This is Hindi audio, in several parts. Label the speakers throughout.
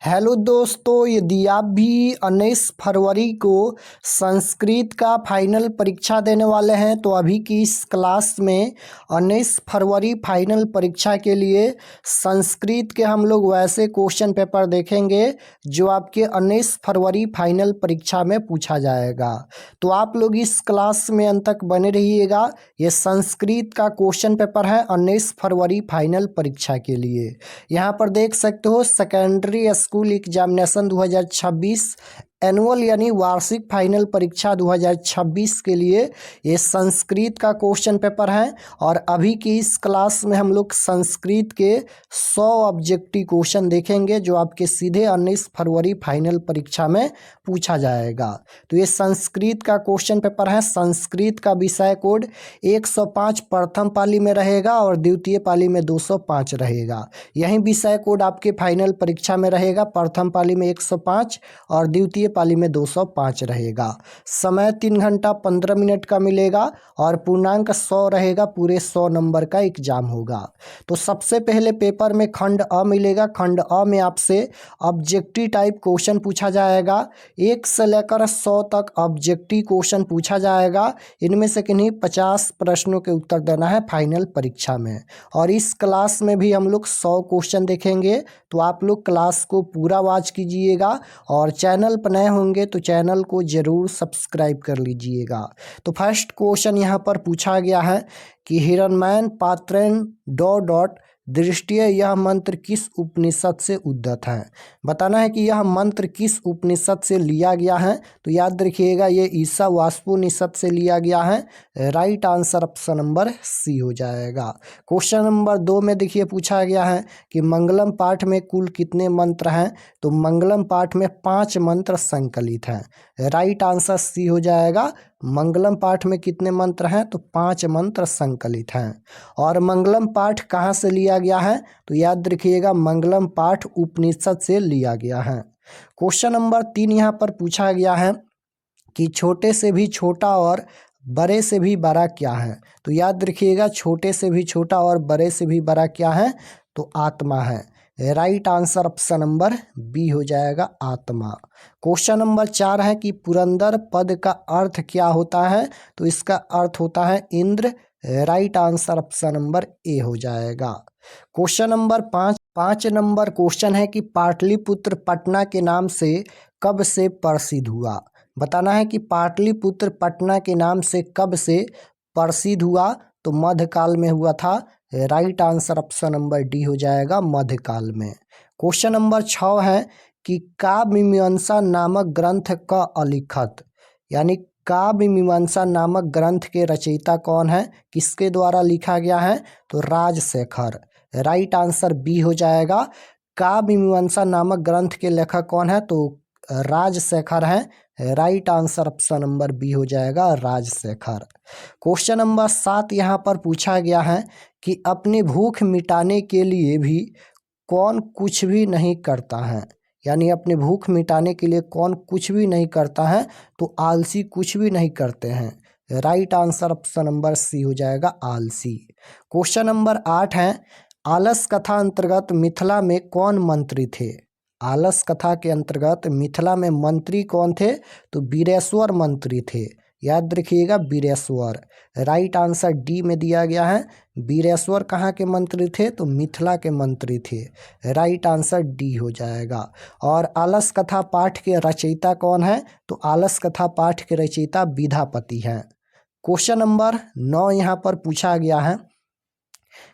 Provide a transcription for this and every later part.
Speaker 1: हेलो दोस्तों, यदि आप भी 19 फरवरी को संस्कृत का फाइनल परीक्षा देने वाले हैं तो अभी की इस क्लास में 19 फरवरी फाइनल परीक्षा के लिए संस्कृत के हम लोग वैसे क्वेश्चन पेपर देखेंगे जो आपके 19 फरवरी फाइनल परीक्षा में पूछा जाएगा। तो आप लोग इस क्लास में अंत तक बने रहिएगा। ये संस्कृत का क्वेश्चन पेपर है 19 फरवरी फाइनल परीक्षा के लिए। यहाँ पर देख सकते हो सेकेंडरी स्कूल एग्जामिनेशन 2026 एनुअल यानी वार्षिक फाइनल परीक्षा 2026 के लिए ये संस्कृत का क्वेश्चन पेपर है। और अभी की इस क्लास में हम लोग संस्कृत के 100 ऑब्जेक्टिव क्वेश्चन देखेंगे जो आपके सीधे 19 फरवरी फाइनल परीक्षा में पूछा जाएगा। तो ये संस्कृत का क्वेश्चन पेपर है। संस्कृत का विषय कोड 105 प्रथम पाली में रहेगा और द्वितीय पाली में 205 रहेगा। यही विषय कोड आपके फाइनल परीक्षा में रहेगा। प्रथम पाली में 105 और द्वितीय पाली में 205 रहेगा। समय 3 घंटा 15 मिनट का मिलेगा और पूर्णांक 100 रहेगा। पूरे 100 नंबर का एग्जाम होगा। तो सबसे पहले पेपर में खंड अ मिलेगा। खंड अ में आपसे ऑब्जेक्टिव टाइप क्वेश्चन पूछा जाएगा। 1 से लेकर 100 तक ऑब्जेक्टिव क्वेश्चन पूछा जाएगा। इनमें से किन्हीं 50 प्रश्नों के उत्तर देना है फाइनल परीक्षा में। और इस क्लास में भी हम लोग 100 क्वेश्चन देखेंगे। तो आप लोग क्लास को पूरा वॉच कीजिएगा और चैनल पर नए होंगे तो चैनल को ज़रूर सब्सक्राइब कर लीजिएगा। तो फर्स्ट क्वेश्चन यहाँ पर पूछा गया है कि हिरण्मय पात्रेण डॉट दृष्टिय यह मंत्र किस उपनिषद से उद्धत है। बताना है कि यह मंत्र किस उपनिषद से लिया गया है। तो याद रखिएगा ये ईशावास्योपनिषद से लिया गया है। Right answer option number C हो जाएगा। क्वेश्चन नंबर 2 में देखिए पूछा गया है कि मंगलम पाठ में कुल कितने मंत्र हैं। तो मंगलम पाठ में 5 मंत्र संकलित हैं। राइट आंसर सी हो जाएगा। मंगलम पाठ में कितने मंत्र हैं तो 5 मंत्र संकलित हैं। और मंगलम पाठ कहाँ से लिया गया है तो याद रखिएगा मंगलम पाठ उपनिषद से लिया गया है। क्वेश्चन नंबर 3 यहाँ पर पूछा गया है कि छोटे से भी छोटा और बड़े से भी बड़ा क्या है। तो याद रखिएगा छोटे से भी छोटा और बड़े से भी बड़ा क्या है तो आत्मा है। Right answer option number B हो जाएगा आत्मा। क्वेश्चन नंबर 4 है कि पुरंदर पद का अर्थ क्या होता है। तो इसका अर्थ होता है Indra. Right answer option number A हो जाएगा। क्वेश्चन नंबर 5 नंबर क्वेश्चन है कि पाटलिपुत्र पटना के नाम से कब से प्रसिद्ध हुआ। बताना है कि पाटलिपुत्र पटना के नाम से कब से प्रसिद्ध हुआ। तो मध्यकाल में हुआ था। Right answer option number D हो जाएगा मध्यकाल में। क्वेश्चन नंबर 6 है कि काव्य मीमांसा नामक ग्रंथ का अलिखत यानी काव्य मीमांसा नामक ग्रंथ के रचयिता कौन है, किसके द्वारा लिखा गया है तो राजशेखर। राइट आंसर बी हो जाएगा। काव्य मीमांसा नामक ग्रंथ के लेखक कौन है तो राजशेखर हैं। Right answer option number B हो जाएगा राजशेखर। क्वेश्चन नंबर 7 यहाँ पर पूछा गया है कि अपनी भूख मिटाने के लिए भी कौन कुछ भी नहीं करता है। यानी अपनी भूख मिटाने के लिए कौन कुछ भी नहीं करता है तो आलसी कुछ भी नहीं करते हैं। Right answer option number C हो जाएगा आलसी। क्वेश्चन नंबर 8 है आलस कथा अंतर्गत मिथिला में कौन मंत्री थे। आलस कथा के अंतर्गत मिथिला में मंत्री कौन थे तो वीरेश्वर मंत्री थे। याद रखिएगा वीरेश्वर। राइट आंसर डी में दिया गया है। वीरेश्वर कहाँ के मंत्री थे तो मिथिला के मंत्री थे। राइट आंसर डी हो जाएगा। और आलस कथा पाठ के रचयिता कौन है तो आलस कथा पाठ के रचयिता विद्यापति हैं। क्वेश्चन नंबर 9 यहाँ पर पूछा गया है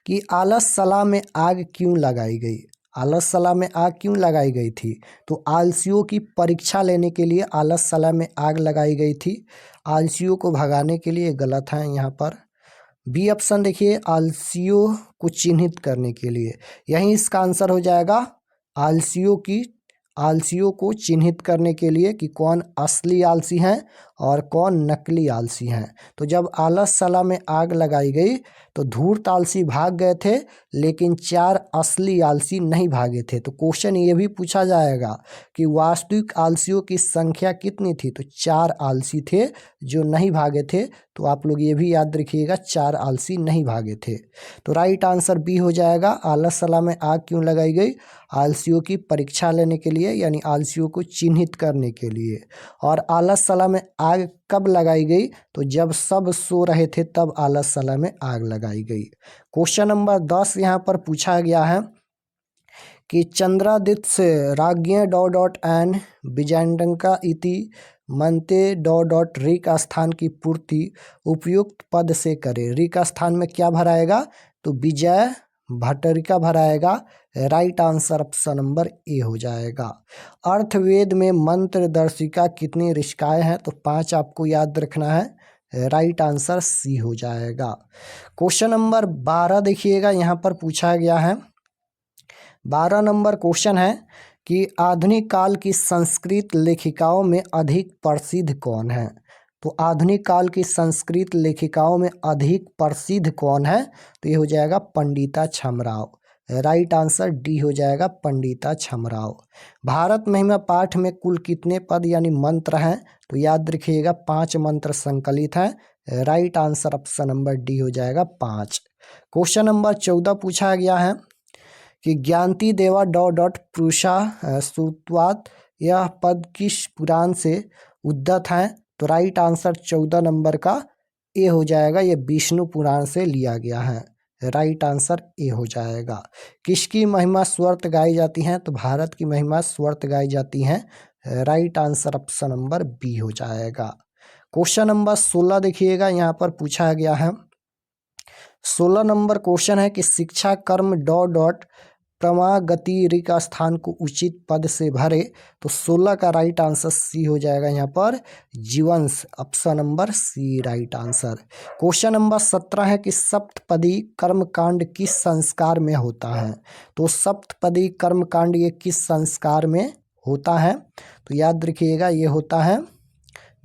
Speaker 1: कि आलसला में आग क्यों लगाई गई। आलसला में आग क्यों लगाई गई थी तो आलसियों की परीक्षा लेने के लिए आलसला में आग लगाई गई थी। आलसियों को भगाने के लिए गलत है यहाँ पर। बी ऑप्शन देखिए आलसियों को चिन्हित करने के लिए। यही इसका आंसर हो जाएगा आलसियों को चिन्हित करने के लिए कि कौन असली आलसी हैं और कौन नकली आलसी हैं। तो जब आलसशाला में आग लगाई गई तो धूर्त आलसी भाग गए थे, लेकिन 4 असली आलसी नहीं भागे थे। तो क्वेश्चन ये भी पूछा जाएगा कि वास्तविक आलसियों की संख्या कितनी थी। तो 4 आलसी थे जो नहीं भागे थे। तो आप लोग ये भी याद रखिएगा, 4 आलसी नहीं भागे थे। तो राइट आंसर बी हो जाएगा। आलसशाला में आग क्यों लगाई गई? आलसियों की परीक्षा लेने के लिए, यानी आलसियों को चिन्हित करने के लिए। और आलसशाला में आग कब लगाई गई? तो जब सब सो रहे थे तब आलसशाला में आग लगाई गई। क्वेश्चन नंबर 10 यहाँ पर पूछा गया है कि चंद्रादित्य राज्ञ डॉट डॉट एन विजयंडका इति मनते डॉट डॉट ऋक स्थान की पूर्ति उपयुक्त पद से करे। ऋक स्थान में क्या भराएगा? तो विजय भट्टरिका भराएगा। Right answer option number A हो जाएगा। अर्थवेद में मंत्र दर्शिका कितनी ऋषिकाएँ हैं? तो 5 आपको याद रखना है। राइट आंसर सी हो जाएगा। क्वेश्चन नंबर 12 देखिएगा, यहाँ पर पूछा गया है। 12 नंबर क्वेश्चन है कि आधुनिक काल की संस्कृत लेखिकाओं में अधिक प्रसिद्ध कौन है? तो आधुनिक काल की संस्कृत लेखिकाओं में अधिक प्रसिद्ध कौन है? तो ये हो जाएगा पंडिता छमराव। राइट आंसर डी हो जाएगा, पंडिता छमराव। भारत महिमा पाठ में कुल कितने पद यानी मंत्र हैं? तो याद रखिएगा 5 मंत्र संकलित हैं। Right answer option number D हो जाएगा 5। क्वेश्चन नंबर 14 पूछा गया है कि ज्ञानती देवा डॉट डॉट पुरुषा सुत्वात, यह पद किस पुराण से उद्धत है? तो राइट आंसर 14 नंबर का ए हो जाएगा, ये विष्णु पुराण से लिया गया है। राइट आंसर ए हो जाएगा। किसकी महिमा स्वर्त गाई जाती हैं? तो भारत की महिमा स्वर्त गाई जाती हैं। Right answer option number B हो जाएगा। क्वेश्चन नंबर 16 देखिएगा, यहाँ पर पूछा गया है। 16 नंबर क्वेश्चन है कि शिक्षा कर्म डॉट डॉट क्रमागति ऋक स्थान को उचित पद से भरे। तो 16 का राइट आंसर सी हो जाएगा, यहाँ पर जीवंश। Option number C right answer. Question number 17 है कि सप्तपदी कर्मकांड किस संस्कार में होता है? तो सप्तपदी कर्मकांड ये किस संस्कार में होता है? तो याद रखिएगा, ये होता है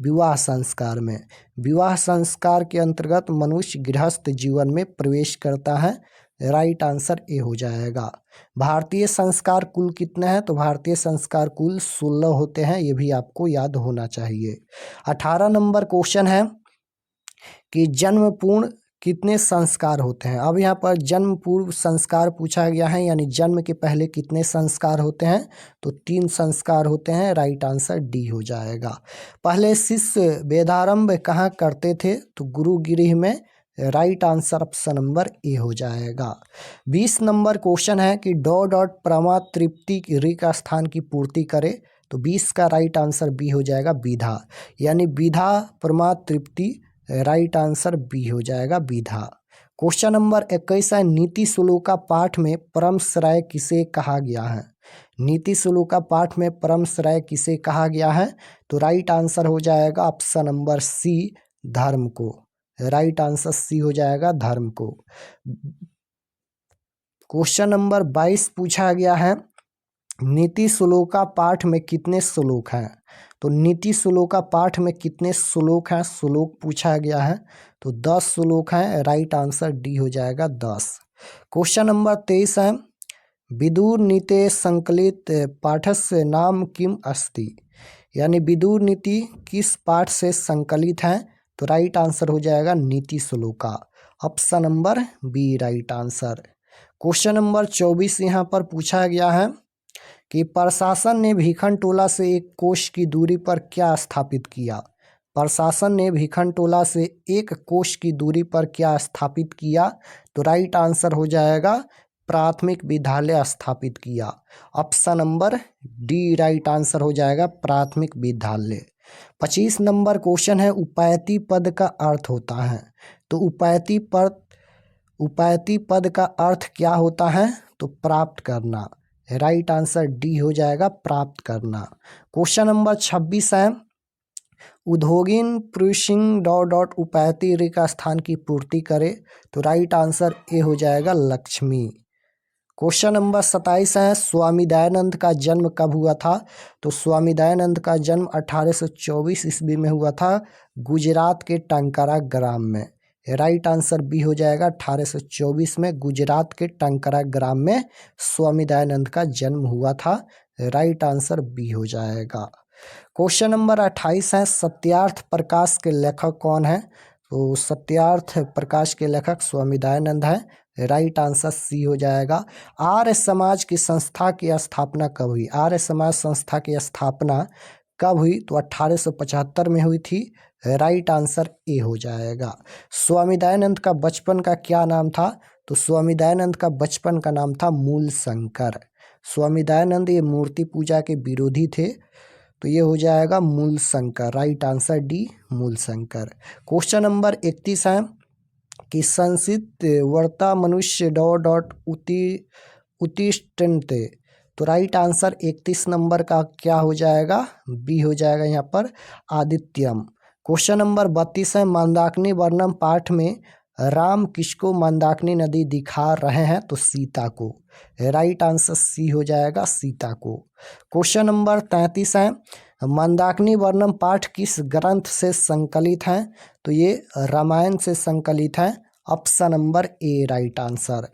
Speaker 1: विवाह संस्कार में। विवाह संस्कार के अंतर्गत मनुष्य गृहस्थ जीवन में प्रवेश करता है। राइट आंसर ए हो जाएगा। भारतीय संस्कार कुल कितने हैं? तो भारतीय संस्कार कुल 16 होते हैं, ये भी आपको याद होना चाहिए। 18 नंबर क्वेश्चन है कि जन्म पूर्ण कितने संस्कार होते हैं? अब यहाँ पर जन्म पूर्व संस्कार पूछा गया है, यानी जन्म के पहले कितने संस्कार होते हैं? तो 3 संस्कार होते हैं। राइट आंसर डी हो जाएगा। पहले शिष्य वेदारंभ कहाँ करते थे? तो गुरु गृह में। Right answer option number A हो जाएगा। 20 नंबर क्वेश्चन है कि डॉट डॉट प्रमा तृप्ति ऋक स्थान की पूर्ति करे। तो 20 का राइट आंसर बी हो जाएगा, विधा, यानी विधा प्रमा तृप्ति। राइट आंसर बी हो जाएगा, विधा। क्वेश्चन नंबर 21 है नीति श्लोका पाठ में परम श्रेय किसे कहा गया है? नीति श्लोका पाठ में परम श्रेय किसे कहा गया है? तो राइट आंसर हो जाएगा ऑप्शन नंबर सी, धर्म को। राइट आंसर सी हो जाएगा, धर्म को। क्वेश्चन नंबर 22 पूछा गया है नीति श्लोका पाठ में कितने श्लोक हैं? तो नीति श्लोका पाठ में कितने श्लोक हैं? श्लोक पूछा गया है, तो 10 श्लोक हैं। राइट आंसर डी हो जाएगा, 10। क्वेश्चन नंबर 23 है विदुर नीते संकलित पाठस्य नाम किम अस्ति, यानी विदुर नीति किस पाठ से संकलित है? तो राइट आंसर हो जाएगा नीति श्लोका। Option number B right answer. Question number 24 यहाँ पर पूछा गया है कि प्रशासन ने भीखनटोला से 1 कोस की दूरी पर क्या स्थापित किया? प्रशासन ने भीखनटोला से 1 कोस की दूरी पर क्या स्थापित किया? तो राइट आंसर हो जाएगा प्राथमिक विद्यालय स्थापित किया। Option number D right answer हो जाएगा, प्राथमिक विद्यालय। 25 नंबर क्वेश्चन है उपायती पद का अर्थ होता है। तो उपायती पद का अर्थ क्या होता है? तो प्राप्त करना। राइट आंसर डी हो जाएगा, प्राप्त करना। क्वेश्चन नंबर 26 है उद्योगिन पुरुषिंग डॉट डॉट उपायती ऋक स्थान की पूर्ति करे। तो राइट आंसर ए हो जाएगा, लक्ष्मी। क्वेश्चन नंबर 27 है, स्वामी दयानंद का जन्म कब हुआ था? तो स्वामी दयानंद का जन्म 1824 ईस्वी में हुआ था, गुजरात के टंकारा ग्राम में। राइट आंसर बी हो जाएगा। 1824 में गुजरात के टंकारा ग्राम में स्वामी दयानंद का जन्म हुआ था। राइट आंसर बी हो जाएगा। क्वेश्चन नंबर 28 है, सत्यार्थ प्रकाश के लेखक कौन है? तो सत्यार्थ प्रकाश के लेखक स्वामी दयानंद है। राइट आंसर सी हो जाएगा। आर्य समाज की संस्था की स्थापना कब हुई? आर्य समाज संस्था की स्थापना कब हुई? तो 1875 में हुई थी। राइट आंसर ए हो जाएगा। स्वामी दयानंद का बचपन का क्या नाम था? तो स्वामी दयानंद का बचपन का नाम था मूल शंकर। स्वामी दयानंद ये मूर्ति पूजा के विरोधी थे, तो ये हो जाएगा मूल शंकर। राइट आंसर डी मूल शंकर। क्वेश्चन नंबर 31 है कि संसित वर्ता मनुष्य डॉट उत्तिष्ठन्ते। तो राइट आंसर 31 नंबर का क्या हो जाएगा? बी हो जाएगा यहाँ पर आदित्यम। क्वेश्चन नंबर 32 है, मंदाकिनी वर्णम पाठ में राम किसको मंदाकिनी नदी दिखा रहे हैं? तो सीता को। राइट आंसर सी हो जाएगा, सीता को। क्वेश्चन नंबर 33 है, मंदाकिनी वर्णम पाठ किस ग्रंथ से संकलित है? तो ये रामायण से संकलित है। Option number A right answer.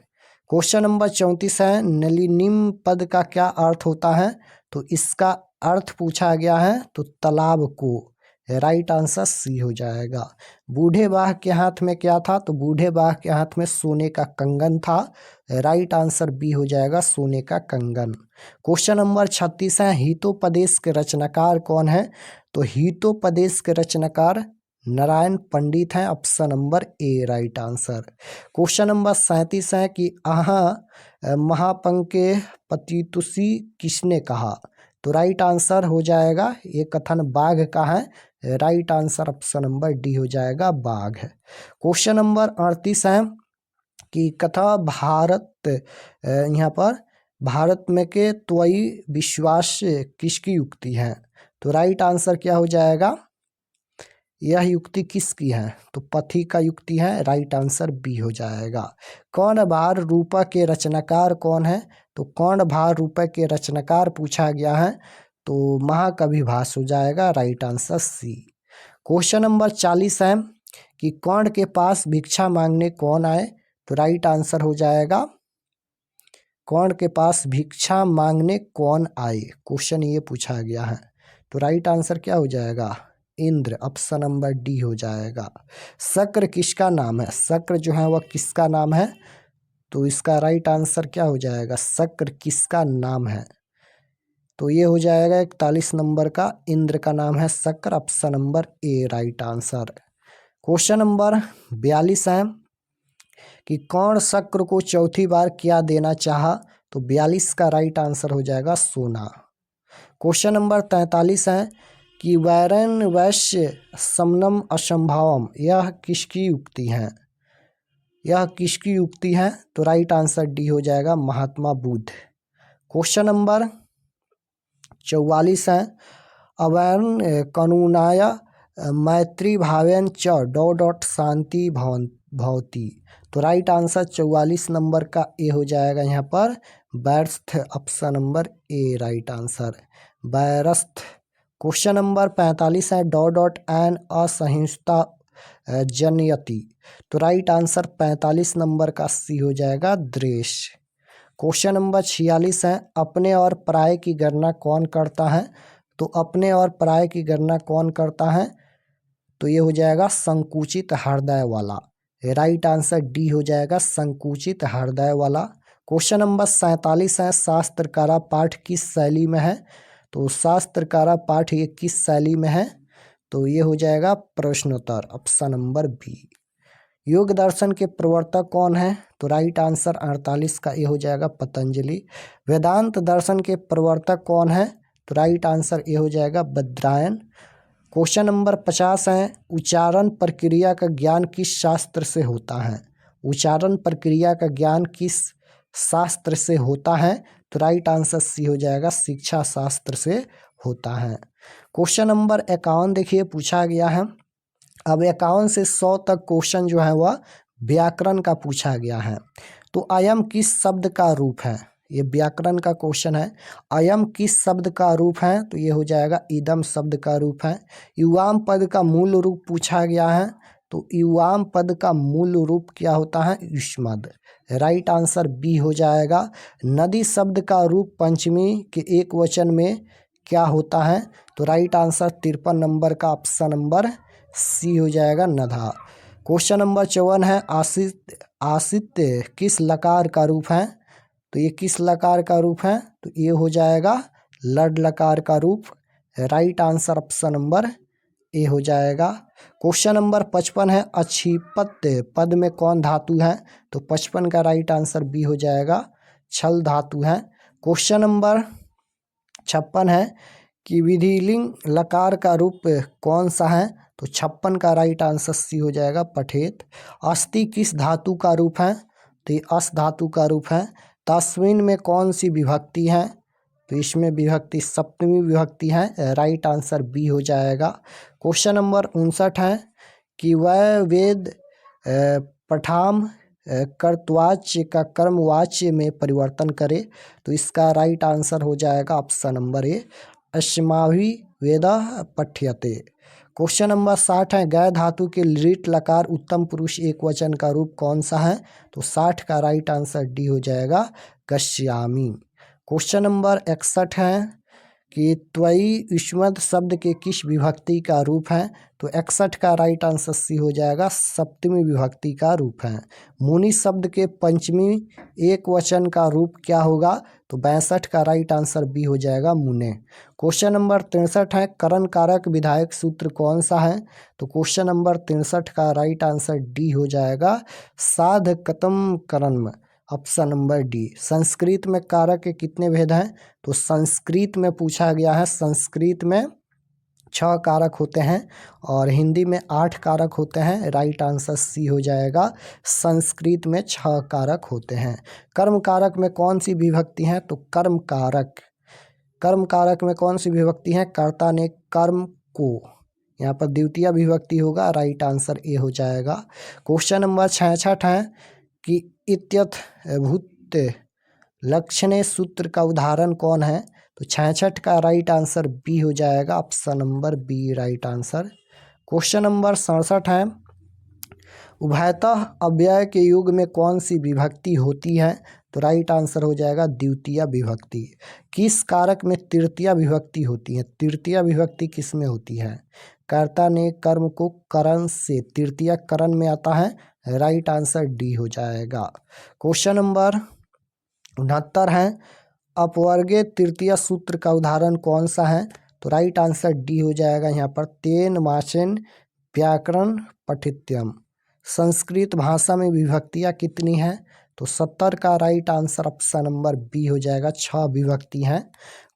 Speaker 1: Question number 34 है, नलिनीम पद का क्या अर्थ होता है? तो इसका अर्थ पूछा गया है तो तालाब को। राइट आंसर सी हो जाएगा। बूढ़े बाघ के हाथ में क्या था? तो बूढ़े बाघ के हाथ में सोने का कंगन था। राइट आंसर बी हो जाएगा, सोने का कंगन। क्वेश्चन नंबर 36 है, हितोपदेश के रचनाकार कौन है? तो हितोपदेश के रचनाकार नारायण पंडित हैं। Option number A right answer. Question number 37 है कि आहा महापंके पतितुसी किसने कहा? तो राइट आंसर हो जाएगा, ये कथन बाघ का है। Right answer option number D हो जाएगा, बाघ। क्वेश्चन नंबर 38 है कि कथा भारत यहाँ पर भारत में के त्वयी विश्वास किसकी युक्ति है? तो राइट आंसर क्या हो जाएगा? यह युक्ति किसकी है? तो पथी का युक्ति है। राइट आंसर बी हो जाएगा। कौन भार रूपक के रचनाकार कौन है? तो कौन भार रूपक के रचनाकार पूछा गया है तो महाकवि भास हो जाएगा। Right answer C. Question number 40 है कि कौन के पास भिक्षा मांगने कौन आए? तो राइट आंसर हो जाएगा, कौन के पास भिक्षा मांगने कौन आए। क्वेश्चन ये पूछा गया है तो राइट आंसर क्या हो जाएगा? इंद्र। ऑप्शन नंबर डी हो जाएगा। शक्र किसका नाम है? शक्र जो है वह किसका नाम है? तो इसका राइट आंसर क्या हो जाएगा? शक्र किसका नाम है? तो ये हो जाएगा 41 नंबर का, इंद्र का नाम है Shakra. Option number A right answer. Question number 42 है कि कौन शक्र को चौथी बार क्या देना चाहा? तो 42 का राइट आंसर हो जाएगा सोना। क्वेश्चन नंबर 43 है कि वैरण वैश्य समनम असंभवम, यह किसकी युक्ति है? यह किसकी युक्ति है? तो राइट आंसर डी हो जाएगा, महात्मा बुद्ध। क्वेश्चन नंबर 44 है, अवैरण कानूनाय मैत्री भावेन च डॉट शांति भवती। तो राइट आंसर 44 नंबर का ए हो जाएगा यहाँ पर, बैरस्थ। Option number A right answer, बैरस्थ। क्वेश्चन नंबर 45 है, डॉट एन असहिष्णुता जनयति। तो राइट आंसर 45 नंबर का सी हो जाएगा, द्वेष। क्वेश्चन नंबर 46 है, अपने और पराये की गणना कौन करता है? तो अपने और पराये की गणना कौन करता है? तो ये हो जाएगा संकुचित हृदय वाला। राइट आंसर डी हो जाएगा, संकुचित हृदय वाला। क्वेश्चन नंबर 47 है, शास्त्रकारा पाठ किस शैली में है? तो शास्त्रकारा पाठ ये किस शैली में है? तो ये हो जाएगा प्रश्नोत्तर। Option number B. योग दर्शन के प्रवर्तक कौन है? तो राइट आंसर 48 का ये हो जाएगा, पतंजलि। वेदांत दर्शन के प्रवर्तक कौन है? तो राइट आंसर ये हो जाएगा, बद्रायन। क्वेश्चन नंबर 50 है, उच्चारण प्रक्रिया का ज्ञान किस शास्त्र से होता है? उच्चारण प्रक्रिया का ज्ञान किस शास्त्र से होता है? तो राइट आंसर सी हो जाएगा, शिक्षा शास्त्र से होता है। क्वेश्चन नंबर 51 देखिए पूछा गया है। अब 51 से 100 तक क्वेश्चन जो है वह व्याकरण का पूछा गया है। तो अयम किस शब्द का रूप है, ये व्याकरण का क्वेश्चन है। अयम किस शब्द का रूप है, तो ये हो जाएगा इदम शब्द का रूप है। युवाम पद का मूल रूप पूछा गया है, तो युवाम पद का मूल रूप क्या होता है, युष्मद। राइट आंसर बी हो जाएगा। नदी शब्द का रूप पंचमी के एक वचन में क्या होता है, तो राइट आंसर 53 नंबर का ऑप्शन नंबर सी हो जाएगा, नधा। क्वेश्चन नंबर 54 है, आसित्य किस लकार का रूप है, तो ये किस लकार का रूप है, तो ये हो जाएगा लड लकार का रूप। Right answer option number A हो जाएगा। क्वेश्चन नंबर 55 है, अक्षिपत पद में कौन धातु है, तो 55 का राइट आंसर बी हो जाएगा, छल धातु है। क्वेश्चन नंबर 56 है कि विधिलिंग लकार का रूप कौन सा है, तो 56 का राइट आंसर सी हो जाएगा, पठेत। अस्थि किस धातु का रूप है, तो ये अस धातु का रूप है। तस्वीन में कौन सी विभक्ति है, तो इसमें विभक्ति सप्तमी विभक्ति है। राइट आंसर बी हो जाएगा। क्वेश्चन नंबर 59 है कि वह वेद पठाम कर्तवाच्य का कर्मवाच्य में परिवर्तन करे, तो इसका राइट आंसर हो जाएगा ऑप्शन नंबर ए, अस्माभि वेदः पठ्यते। क्वेश्चन नंबर 60 है, गै धातु के लिट लकार उत्तम पुरुष एक वचन का रूप कौन सा है, तो 60 का राइट आंसर डी हो जाएगा, गश्यामी। क्वेश्चन नंबर 61 है कि त्वयि युष्मद शब्द के किस विभक्ति का रूप है, तो 61 का राइट आंसर सी हो जाएगा, सप्तमी विभक्ति का रूप है। मुनि शब्द के पंचमी एक वचन का रूप क्या होगा, तो 62 का राइट आंसर बी हो जाएगा, मुने। क्वेश्चन नंबर 63 है, करण कारक विधायक सूत्र कौन सा है, तो क्वेश्चन नंबर 63 का राइट आंसर डी हो जाएगा, साधकतम करण, ऑप्शन नंबर डी। संस्कृत में कारक के कितने भेद हैं, तो संस्कृत में पूछा गया है, संस्कृत में 6 कारक होते हैं और हिंदी में 8 कारक होते हैं। राइट आंसर सी हो जाएगा, संस्कृत में 6 कारक होते हैं। कर्म कारक में कौन सी विभक्ति है, तो कर्म कारक में कौन सी विभक्ति है, कर्ता ने कर्म को, यहाँ पर द्वितीय विभक्ति होगा। राइट आंसर ए हो जाएगा। क्वेश्चन नंबर 66 है कि इत्यथ भूत लक्षणे सूत्र का उदाहरण कौन है, तो 66 का राइट आंसर बी हो जाएगा, option number B right answer. Question number 67 है, उभयतः अव्यय के युग में कौन सी विभक्ति होती है, तो राइट आंसर हो जाएगा, द्वितीय विभक्ति। किस कारक में तृतीय विभक्ति होती है, तृतीय विभक्ति किस में होती है, कर्ता ने कर्म को करण से, तृतीय करण में आता है। राइट आंसर डी हो जाएगा। क्वेश्चन नंबर 69 है, अपवर्गीय तृतीय सूत्र का उदाहरण कौन सा है, तो राइट आंसर डी हो जाएगा, यहाँ पर तेन माचेन व्याकरण पठित्यम। संस्कृत भाषा में विभक्तियाँ कितनी हैं, तो 70 का right answer option number B हो जाएगा, 6 विभक्ति हैं।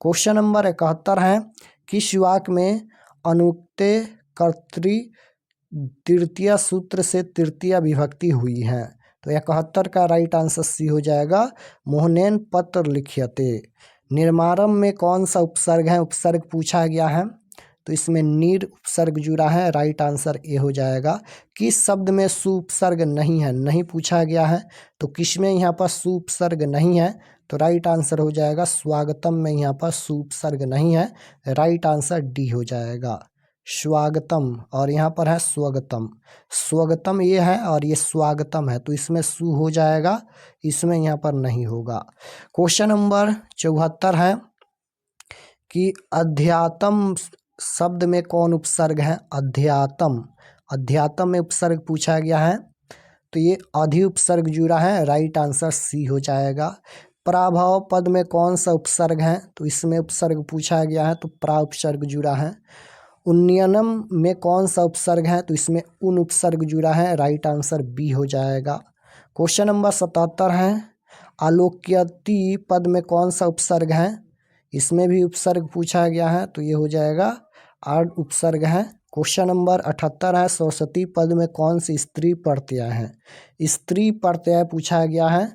Speaker 1: क्वेश्चन नंबर 71 है, किस वाक्य में अनुक्ते कर्तृ तृतीय सूत्र से तृतीय विभक्ति हुई है, तो 71 का राइट आंसर सी हो जाएगा, मोहनेन पत्र लिख्यते। निर्मारम में कौन सा उपसर्ग है, उपसर्ग पूछा गया है, तो इसमें नीर उपसर्ग जुड़ा है। राइट आंसर ए हो जाएगा। किस शब्द में सु उपसर्ग नहीं है, नहीं पूछा गया है, तो किस में यहाँ पर सु उपसर्ग नहीं है, तो राइट आंसर हो जाएगा, स्वागतम में यहाँ पर सु उपसर्ग नहीं है। राइट आंसर डी हो जाएगा, स्वागतम, और यहाँ पर है स्वगतम। स्वगतम ये है और ये स्वागतम है, तो इसमें सु हो जाएगा, इसमें यहाँ पर नहीं होगा। क्वेश्चन नंबर 74 है कि अध्यात्म शब्द में कौन उपसर्ग है, अध्यात्म में उपसर्ग पूछा गया है, तो ये अधि उपसर्ग जुड़ा है। राइट आंसर सी हो जाएगा। प्राभाव पद में कौन सा उपसर्ग है, तो इसमें उपसर्ग पूछा गया है, तो प्रा उपसर्ग जुड़ा है। उन्नयनम में कौन सा उपसर्ग है, तो इसमें उन उपसर्ग जुड़ा है। राइट आंसर बी हो जाएगा। क्वेश्चन नंबर 77 है, आलोक्यति पद में कौन सा उपसर्ग है, इसमें भी उपसर्ग पूछा गया है, तो ये हो जाएगा आड उपसर्ग है। क्वेश्चन नंबर 78 है, सरस्वती पद में कौन सी स्त्री प्रत्यय है, स्त्री प्रत्यय पूछा गया है,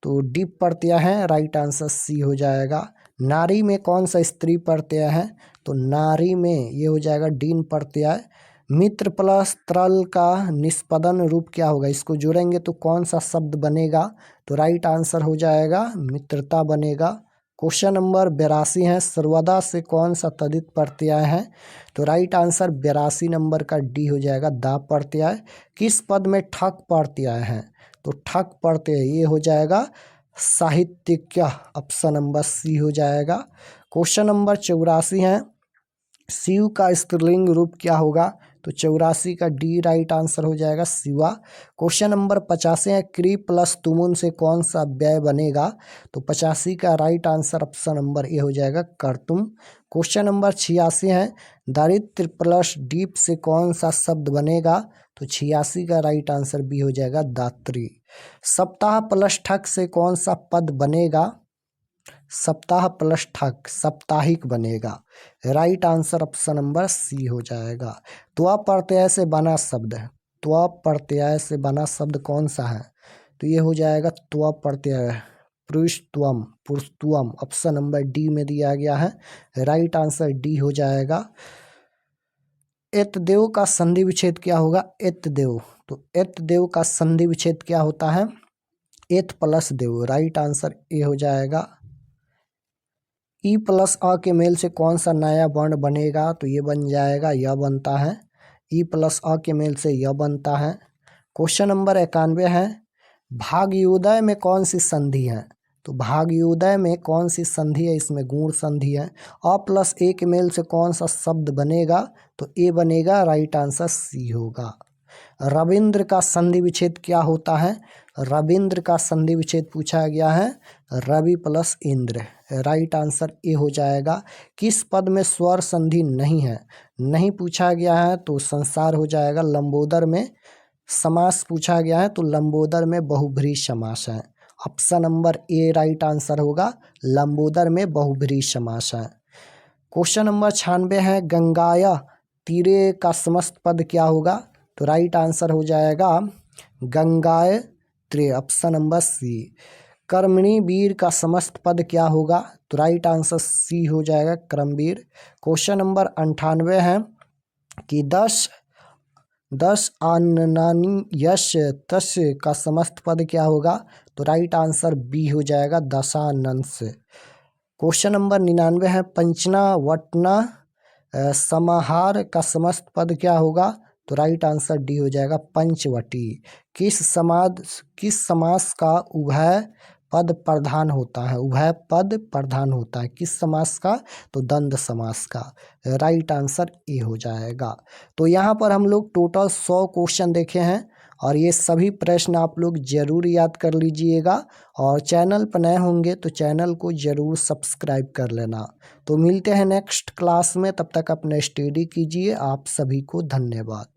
Speaker 1: तो डी प्रत्यय है। राइट आंसर सी हो जाएगा। नारी में कौन सा स्त्री प्रत्यय है, तो नारी में ये हो जाएगा डीन प्रत्यय। मित्र प्लस त्रल का निष्पदन रूप क्या होगा, इसको जोड़ेंगे तो कौन सा शब्द बनेगा, तो राइट आंसर हो जाएगा मित्रता बनेगा। क्वेश्चन नंबर 82 है, सर्वदा से कौन सा तद्धित प्रत्यय है, तो राइट आंसर 82 नंबर का डी हो जाएगा दा प्रत्यय। किस पद में ठक प्रत्यय है, तो ठक प्रत्यय ये हो जाएगा साहित्यिक, ऑप्शन नंबर सी हो जाएगा। क्वेश्चन नंबर 84 है, शिव का स्त्रीलिंग रूप क्या होगा, तो 84 का डी राइट आंसर हो जाएगा शिवा। क्वेश्चन नंबर 85 है, क्री प्लस तुमुन से कौन सा व्यय बनेगा, तो 85 का right answer option number A हो जाएगा कर्तुम। क्वेश्चन नंबर 86 है, दारिद्र्य प्लस डीप से कौन सा शब्द बनेगा, तो 86 का राइट आंसर बी हो जाएगा दात्री। सप्ताह प्लस ठक से कौन सा पद बनेगा, सप्ताह प्लस ठक साप्ताहिक बनेगा, right answer option number C हो जाएगा। त्वा प्रत्यय से बना शब्द है, त्वा प्रत्यय से बना शब्द कौन सा है, तो ये हो जाएगा त्वा प्रत्यय पुरुषत्वम, पुरुषत्वम, ऑप्शन नंबर डी में दिया गया है, राइट आंसर डी हो जाएगा। एतदेव का संधि विच्छेद क्या होगा, एतदेव, तो एतदेव का संधि विच्छेद क्या होता है, एत प्लस देव, राइट आंसर ए हो जाएगा। ई प्लस अ के मेल से कौन सा नया वर्ण बनेगा, तो ये बन जाएगा य बनता है, ई प्लस अ के मेल से य बनता है। क्वेश्चन नंबर 91 है, भाग्योदय में कौन सी संधि है, तो भाग्योदय में कौन सी संधि है, इसमें गुण संधि है। अ प्लस ए के मेल से कौन सा शब्द बनेगा, तो ए बनेगा, राइट आंसर सी होगा। रविंद्र का संधि विच्छेद क्या होता है, रविंद्र का संधि विच्छेद पूछा गया है रवि प्लस इंद्र, राइट आंसर ए हो जाएगा। किस पद में स्वर संधि नहीं है, नहीं पूछा गया है तो संसार हो जाएगा। लंबोदर में समास पूछा गया है तो लंबोदर में बहुब्रीहि समास है, option number A right answer होगा, लंबोदर में बहुब्रीहि समास है। क्वेश्चन नंबर 96 है, गंगाया तीरे का समस्त पद क्या होगा, तो राइट आंसर हो जाएगा गंगाए त्रे, ऑप्शन नंबर सी। कर्मणी वीर का समस्त पद क्या होगा, तो राइट आंसर सी हो जाएगा क्रमवीर। क्वेश्चन नंबर 98 है कि 10 आननानी यश तस् का समस्त पद क्या होगा, तो राइट आंसर बी हो जाएगा दशानंस। क्वेश्चन नंबर 99 है, पंचना वटना समाहार का समस्त पद क्या होगा, तो राइट आंसर डी हो जाएगा पंचवटी। किस समास का उभय पद प्रधान होता है, उभय पद प्रधान होता है किस समास का, तो द्वंद्व समास का, राइट आंसर ए हो जाएगा। तो यहाँ पर हम लोग टोटल 100 क्वेश्चन देखे हैं और ये सभी प्रश्न आप लोग जरूर याद कर लीजिएगा और चैनल पर नए होंगे तो चैनल को जरूर सब्सक्राइब कर लेना। तो मिलते हैं नेक्स्ट क्लास में, तब तक अपने स्टडी कीजिए। आप सभी को धन्यवाद।